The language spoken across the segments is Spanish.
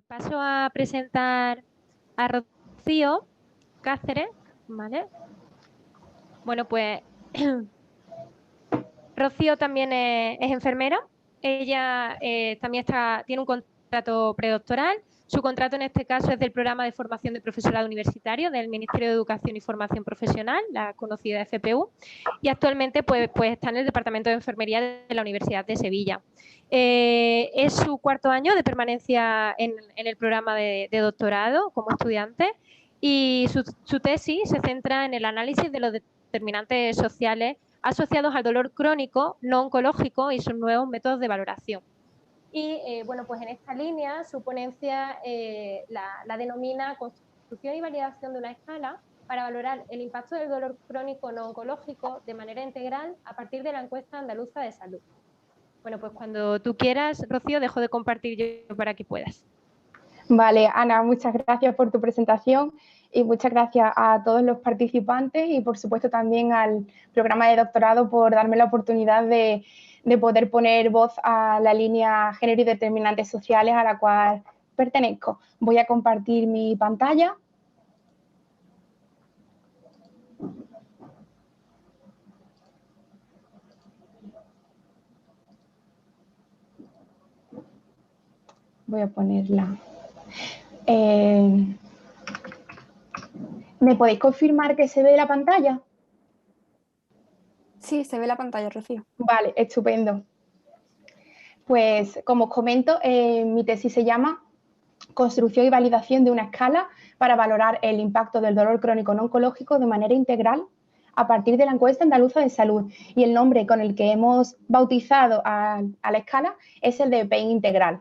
Paso a presentar a Rocío Cáceres, ¿vale? Bueno, pues Rocío también es enfermera. Ella también tiene un contrato predoctoral. Su contrato en este caso es del programa de formación de profesorado universitario del Ministerio de Educación y Formación Profesional, la conocida FPU, y actualmente pues está en el Departamento de Enfermería de la Universidad de Sevilla. Es su cuarto año de permanencia en el programa de doctorado como estudiante y su tesis se centra en el análisis de los determinantes sociales asociados al dolor crónico no oncológico y sus nuevos métodos de valoración. Y bueno, pues en esta línea su ponencia la denomina construcción y validación de una escala para valorar el impacto del dolor crónico no oncológico de manera integral a partir de la encuesta andaluza de salud. Bueno, pues cuando tú quieras, Rocío, dejo de compartir yo para que puedas. Vale, Ana, muchas gracias por tu presentación y muchas gracias a todos los participantes y por supuesto también al programa de doctorado por darme la oportunidad de poder poner voz a la línea género y determinantes sociales a la cual pertenezco. Voy a compartir mi pantalla. Voy a ponerla. ¿Me podéis confirmar que se ve la pantalla? Sí, se ve la pantalla, Rocío. Vale, estupendo. Pues, como os comento, mi tesis se llama Construcción y validación de una escala para valorar el impacto del dolor crónico no oncológico de manera integral a partir de la encuesta andaluza de salud. Y el nombre con el que hemos bautizado a la escala es el de PEIN integral.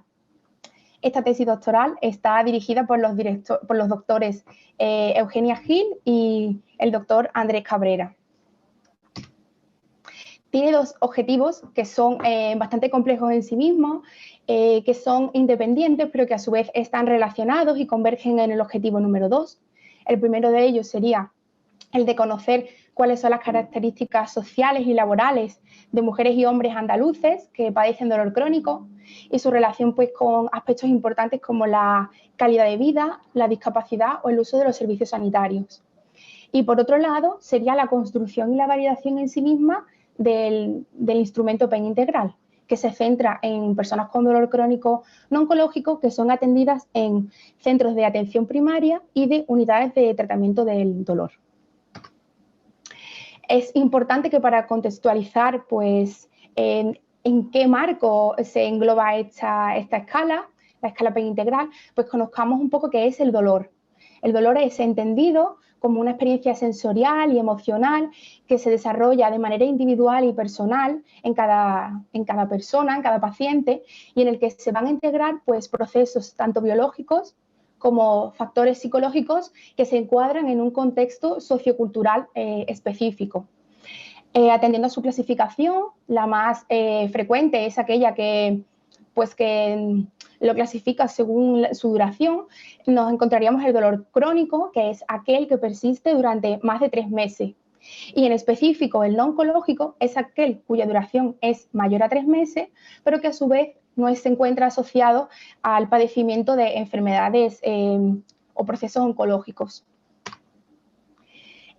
Esta tesis doctoral está dirigida por los doctores Eugenia Gil y el doctor Andrés Cabrera. Tiene dos objetivos que son bastante complejos en sí mismos, que son independientes, pero que a su vez están relacionados y convergen en el objetivo número 2. El primero de ellos sería el de conocer cuáles son las características sociales y laborales de mujeres y hombres andaluces que padecen dolor crónico y su relación pues, con aspectos importantes como la calidad de vida, la discapacidad o el uso de los servicios sanitarios. Y por otro lado, sería la construcción y la validación en sí misma del instrumento PEIN integral, que se centra en personas con dolor crónico no oncológico que son atendidas en centros de atención primaria y de unidades de tratamiento del dolor. Es importante que para contextualizar pues, en qué marco se engloba esta escala, la escala PEIN integral, pues conozcamos un poco qué es el dolor. El dolor es entendido como una experiencia sensorial y emocional que se desarrolla de manera individual y personal en cada persona, en cada paciente, y en el que se van a integrar pues, procesos tanto biológicos como factores psicológicos que se encuadran en un contexto sociocultural específico. Atendiendo a su clasificación, la más frecuente es aquella que lo clasifica según su duración. Nos encontraríamos el dolor crónico, que es aquel que persiste durante más de 3 meses. Y en específico, el no oncológico es aquel cuya duración es mayor a 3 meses, pero que a su vez no se encuentra asociado al padecimiento de enfermedades o procesos oncológicos.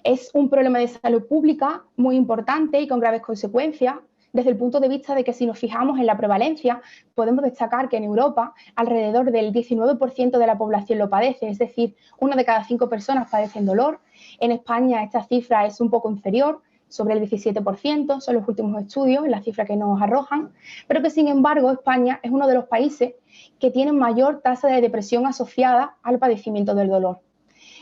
Es un problema de salud pública muy importante y con graves consecuencias, desde el punto de vista de que si nos fijamos en la prevalencia, podemos destacar que en Europa alrededor del 19% de la población lo padece, es decir, 1 de cada 5 personas padecen dolor. En España esta cifra es un poco inferior, sobre el 17%, son los últimos estudios, la cifra que nos arrojan, pero que sin embargo España es uno de los países que tiene mayor tasa de depresión asociada al padecimiento del dolor.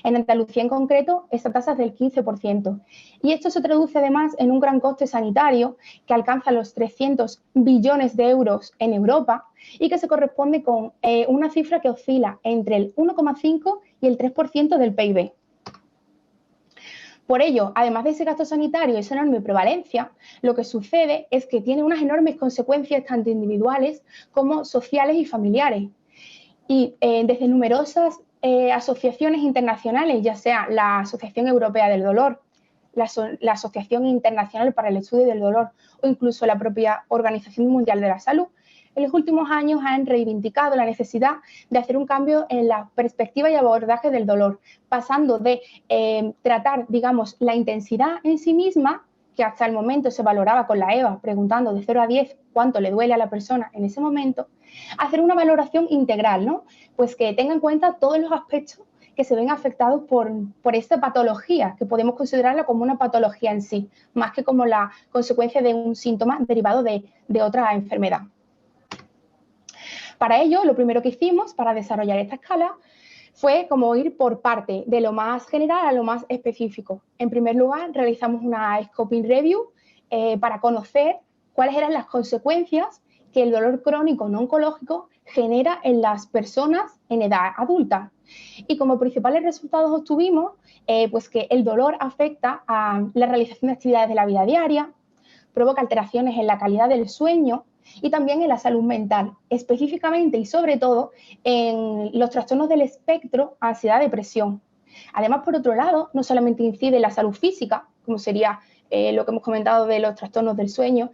En Andalucía en concreto, esta tasa es del 15%. Y esto se traduce además en un gran coste sanitario que alcanza los 300 billones de euros en Europa y que se corresponde con una cifra que oscila entre el 1,5 y el 3% del PIB. Por ello, además de ese gasto sanitario y esa enorme prevalencia, lo que sucede es que tiene unas enormes consecuencias tanto individuales como sociales y familiares. Y desde numerosas asociaciones internacionales, ya sea la Asociación Europea del Dolor, la Asociación Internacional para el Estudio del Dolor o incluso la propia Organización Mundial de la Salud, en los últimos años han reivindicado la necesidad de hacer un cambio en la perspectiva y abordaje del dolor, pasando de tratar, digamos, la intensidad en sí misma, que hasta el momento se valoraba con la EVA, preguntando de 0 a 10 cuánto le duele a la persona en ese momento, a hacer una valoración integral, ¿no? Pues que tenga en cuenta todos los aspectos que se ven afectados por esta patología, que podemos considerarla como una patología en sí, más que como la consecuencia de un síntoma derivado de otra enfermedad. Para ello, lo primero que hicimos para desarrollar esta escala fue como ir por parte, de lo más general a lo más específico. En primer lugar, realizamos una scoping review para conocer cuáles eran las consecuencias que el dolor crónico no oncológico genera en las personas en edad adulta. Y como principales resultados obtuvimos pues que el dolor afecta a la realización de actividades de la vida diaria, provoca alteraciones en la calidad del sueño y también en la salud mental, específicamente y sobre todo en los trastornos del espectro, ansiedad, depresión. Además, por otro lado, no solamente incide en la salud física, como sería lo que hemos comentado de los trastornos del sueño,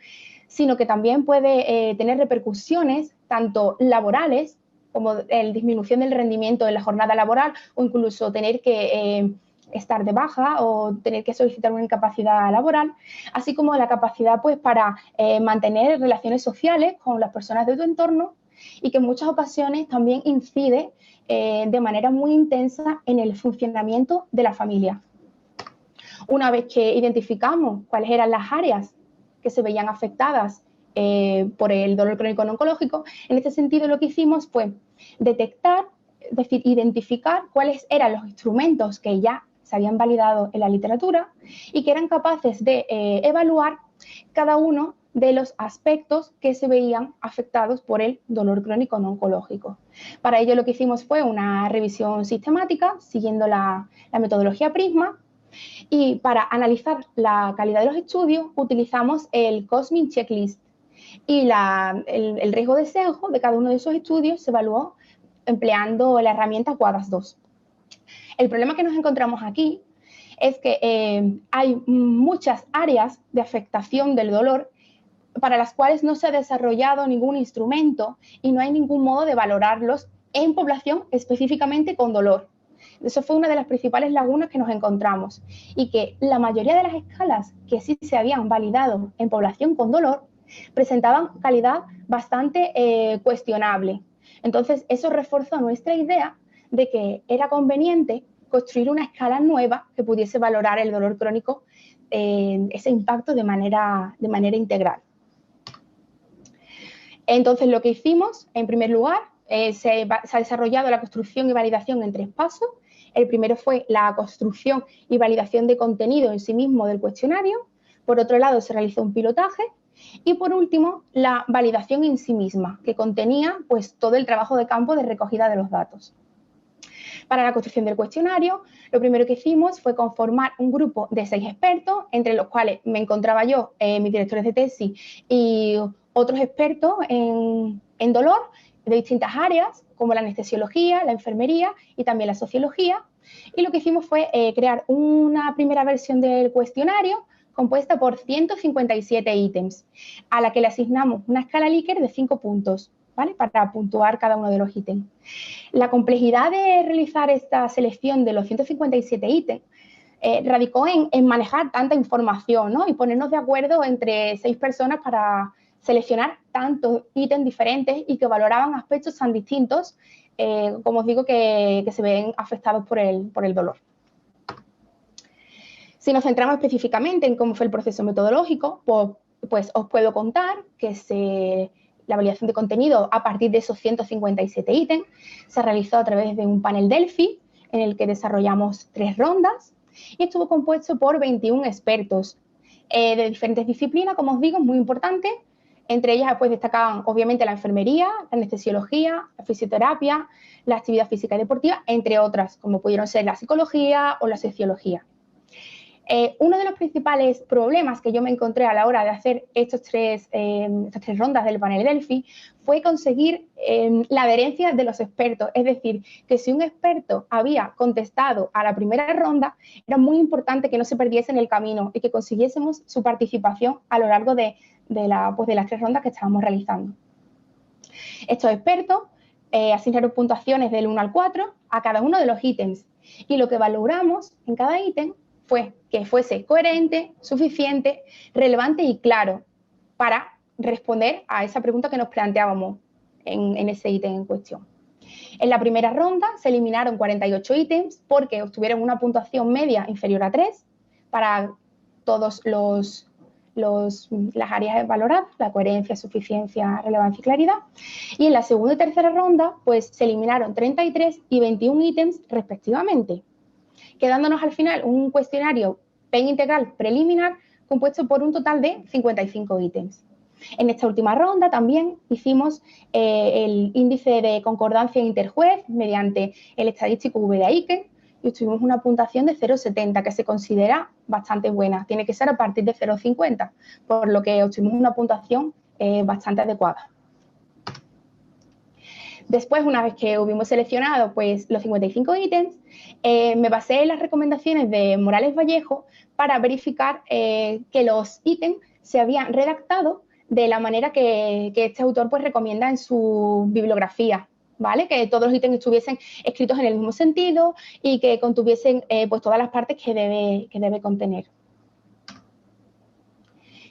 sino que también puede tener repercusiones tanto laborales, como la disminución del rendimiento en la jornada laboral o incluso tener que estar de baja o tener que solicitar una incapacidad laboral, así como la capacidad pues, para mantener relaciones sociales con las personas de tu entorno y que en muchas ocasiones también incide de manera muy intensa en el funcionamiento de la familia. Una vez que identificamos cuáles eran las áreas que se veían afectadas por el dolor crónico no oncológico, en este sentido lo que hicimos fue detectar, es decir, identificar cuáles eran los instrumentos que ya se habían validado en la literatura y que eran capaces de evaluar cada uno de los aspectos que se veían afectados por el dolor crónico no oncológico. Para ello lo que hicimos fue una revisión sistemática siguiendo la metodología PRISMA. Y para analizar la calidad de los estudios utilizamos el COSMIC Checklist y el riesgo de sesgo de cada uno de esos estudios se evaluó empleando la herramienta QUADAS-2. El problema que nos encontramos aquí es que hay muchas áreas de afectación del dolor para las cuales no se ha desarrollado ningún instrumento y no hay ningún modo de valorarlos en población específicamente con dolor. Eso fue una de las principales lagunas que nos encontramos y que la mayoría de las escalas que sí se habían validado en población con dolor presentaban calidad bastante cuestionable. Entonces, eso reforzó nuestra idea de que era conveniente construir una escala nueva que pudiese valorar el dolor crónico, ese impacto de manera integral. Entonces, lo que hicimos, en primer lugar, se ha desarrollado la construcción y validación en 3 pasos. El primero fue la construcción y validación de contenido en sí mismo del cuestionario. Por otro lado, se realizó un pilotaje. Y por último, la validación en sí misma, que contenía pues, todo el trabajo de campo de recogida de los datos. Para la construcción del cuestionario, lo primero que hicimos fue conformar un grupo de 6 expertos, entre los cuales me encontraba yo, mis directores de tesis y otros expertos en dolor de distintas áreas, como la anestesiología, la enfermería y también la sociología. Y lo que hicimos fue crear una primera versión del cuestionario compuesta por 157 ítems, a la que le asignamos una escala Likert de 5 puntos, ¿vale? Para puntuar cada uno de los ítems. La complejidad de realizar esta selección de los 157 ítems radicó en manejar tanta información, ¿no? Y ponernos de acuerdo entre 6 personas para seleccionar tantos ítems diferentes y que valoraban aspectos tan distintos, como os digo, que se ven afectados por el dolor. Si nos centramos específicamente en cómo fue el proceso metodológico, pues os puedo contar que la validación de contenido a partir de esos 157 ítems se realizó a través de un panel Delphi en el que desarrollamos 3 rondas y estuvo compuesto por 21 expertos de diferentes disciplinas, como os digo, muy importantes. Entre ellas pues destacaban obviamente la enfermería, la anestesiología, la fisioterapia, la actividad física y deportiva, entre otras, como pudieron ser la psicología o la sociología. Uno de los principales problemas que yo me encontré a la hora de hacer estas tres rondas del panel Delphi fue conseguir la adherencia de los expertos. Es decir, que si un experto había contestado a la primera ronda, era muy importante que no se perdiese en el camino y que consiguiésemos su participación a lo largo de las 3 rondas que estábamos realizando. Estos expertos asignaron puntuaciones del 1 al 4 a cada uno de los ítems y lo que valoramos en cada ítem fue que fuese coherente, suficiente, relevante y claro para responder a esa pregunta que nos planteábamos en ese ítem en cuestión. En la primera ronda se eliminaron 48 ítems porque obtuvieron una puntuación media inferior a 3 para todas las áreas valoradas, la coherencia, suficiencia, relevancia y claridad. Y en la segunda y tercera ronda, pues se eliminaron 33 y 21 ítems respectivamente, quedándonos al final un cuestionario PEN integral preliminar compuesto por un total de 55 ítems. En esta última ronda también hicimos el índice de concordancia interjuez mediante el estadístico V de Aiken y obtuvimos una puntuación de 0,70 que se considera bastante buena. Tiene que ser a partir de 0,50, por lo que obtuvimos una puntuación bastante adecuada. Después, una vez que hubimos seleccionado pues, los 55 ítems, me basé en las recomendaciones de Morales Vallejo para verificar que los ítems se habían redactado de la manera que este autor pues, recomienda en su bibliografía, ¿vale? Que todos los ítems estuviesen escritos en el mismo sentido y que contuviesen pues, todas las partes que debe contener.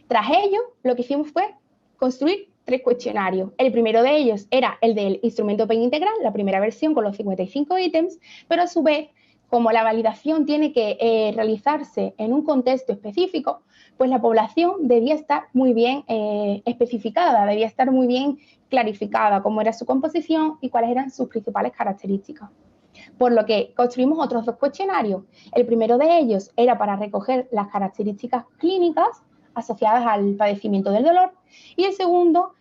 Tras ello, lo que hicimos fue construir 3 cuestionarios. El primero de ellos era el del instrumento PEN integral, la primera versión con los 55 ítems, pero a su vez, como la validación tiene que realizarse en un contexto específico, pues la población debía estar muy bien especificada, debía estar muy bien clarificada cómo era su composición y cuáles eran sus principales características. Por lo que construimos otros 2 cuestionarios. El primero de ellos era para recoger las características clínicas asociadas al padecimiento del dolor y el segundo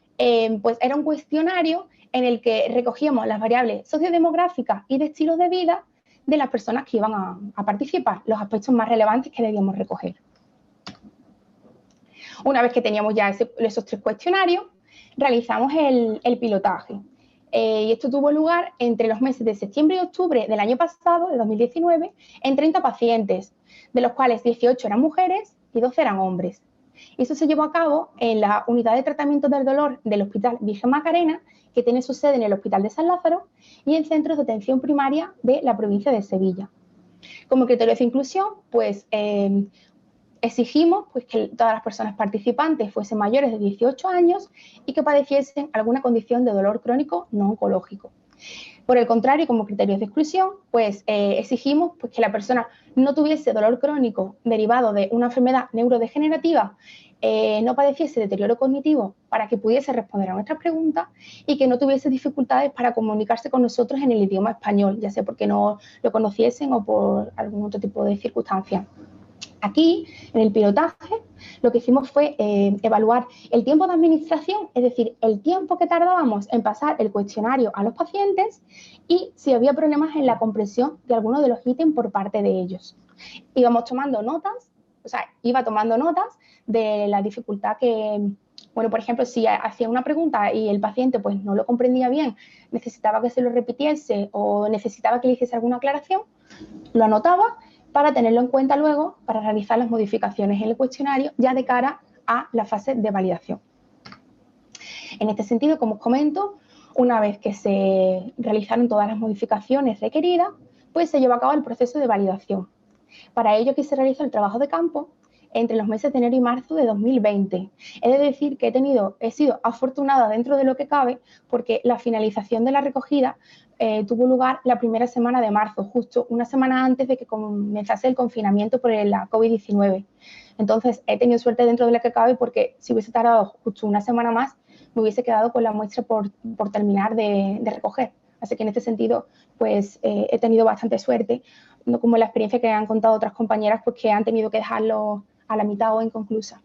pues era un cuestionario en el que recogíamos las variables sociodemográficas y de estilos de vida de las personas que iban a participar, los aspectos más relevantes que debíamos recoger. Una vez que teníamos ya esos 3 cuestionarios, realizamos el pilotaje. Y esto tuvo lugar entre los meses de septiembre y octubre del año pasado, de 2019, en 30 pacientes, de los cuales 18 eran mujeres y 12 eran hombres. Y eso se llevó a cabo en la unidad de tratamiento del dolor del Hospital Virgen Macarena, que tiene su sede en el Hospital de San Lázaro, y en centros de atención primaria de la provincia de Sevilla. Como criterio de inclusión, pues exigimos pues, que todas las personas participantes fuesen mayores de 18 años y que padeciesen alguna condición de dolor crónico no oncológico. Por el contrario, como criterios de exclusión, pues exigimos pues, que la persona no tuviese dolor crónico derivado de una enfermedad neurodegenerativa, no padeciese deterioro cognitivo para que pudiese responder a nuestras preguntas y que no tuviese dificultades para comunicarse con nosotros en el idioma español, ya sea porque no lo conociesen o por algún otro tipo de circunstancia. Aquí, en el pilotaje, lo que hicimos fue evaluar el tiempo de administración, es decir, el tiempo que tardábamos en pasar el cuestionario a los pacientes y si había problemas en la comprensión de alguno de los ítems por parte de ellos. Íbamos tomando notas, o sea, iba tomando notas de la dificultad que, bueno, por ejemplo, si hacía una pregunta y el paciente pues no lo comprendía bien, necesitaba que se lo repitiese o necesitaba que le hiciese alguna aclaración, lo anotaba para tenerlo en cuenta luego para realizar las modificaciones en el cuestionario ya de cara a la fase de validación. En este sentido, como os comento, una vez que se realizaron todas las modificaciones requeridas, pues se llevó a cabo el proceso de validación. Para ello aquí se realizó el trabajo de campo entre los meses de enero y marzo de 2020. He de decir que he sido afortunada dentro de lo que cabe porque la finalización de la recogida tuvo lugar la primera semana de marzo, justo una semana antes de que comenzase el confinamiento por la COVID-19. Entonces, he tenido suerte dentro de lo que cabe porque si hubiese tardado justo una semana más, me hubiese quedado con la muestra por terminar de recoger. Así que en este sentido, pues he tenido bastante suerte, no como la experiencia que han contado otras compañeras, pues que han tenido que dejarlo a la mitad o inconclusa.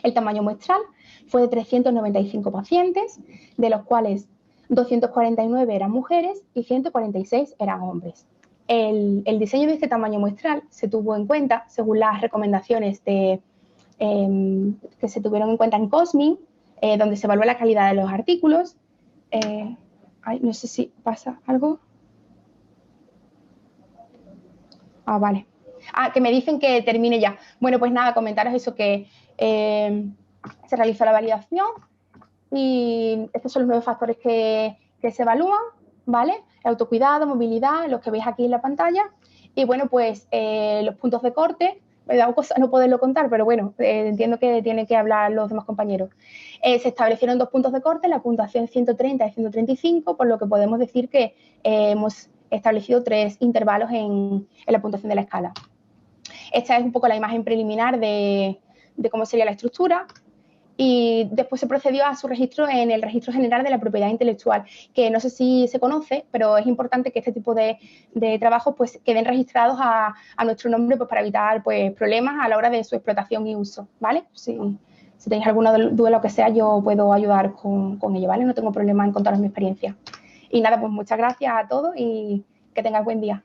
El tamaño muestral fue de 395 pacientes, de los cuales 249 eran mujeres y 146 eran hombres. El diseño de este tamaño muestral se tuvo en cuenta según las recomendaciones que se tuvieron en cuenta en COSMIN, donde se evaluó la calidad de los artículos. No sé si pasa algo. Vale. Que me dicen que termine ya. Bueno, pues nada, comentaros eso, que se realizó la validación y estos son los 9 factores que se evalúan, ¿vale? El autocuidado, movilidad, los que veis aquí en la pantalla. Y bueno, pues los puntos de corte, me da cosa no poderlo contar, pero bueno, entiendo que tienen que hablar los demás compañeros. Se establecieron 2 puntos de corte, la puntuación 130 y 135, por lo que podemos decir que hemos establecido 3 intervalos en la puntuación de la escala. Esta es un poco la imagen preliminar de cómo sería la estructura. Y después se procedió a su registro en el Registro General de la Propiedad Intelectual, que no sé si se conoce, pero es importante que este tipo de trabajos pues queden registrados a nuestro nombre, pues para evitar pues problemas a la hora de su explotación y uso, ¿vale? Si tenéis alguna duda o lo que sea, yo puedo ayudar con ello, ¿vale? No tengo problema en contaros mi experiencia. Y nada, pues muchas gracias a todos y que tengáis buen día.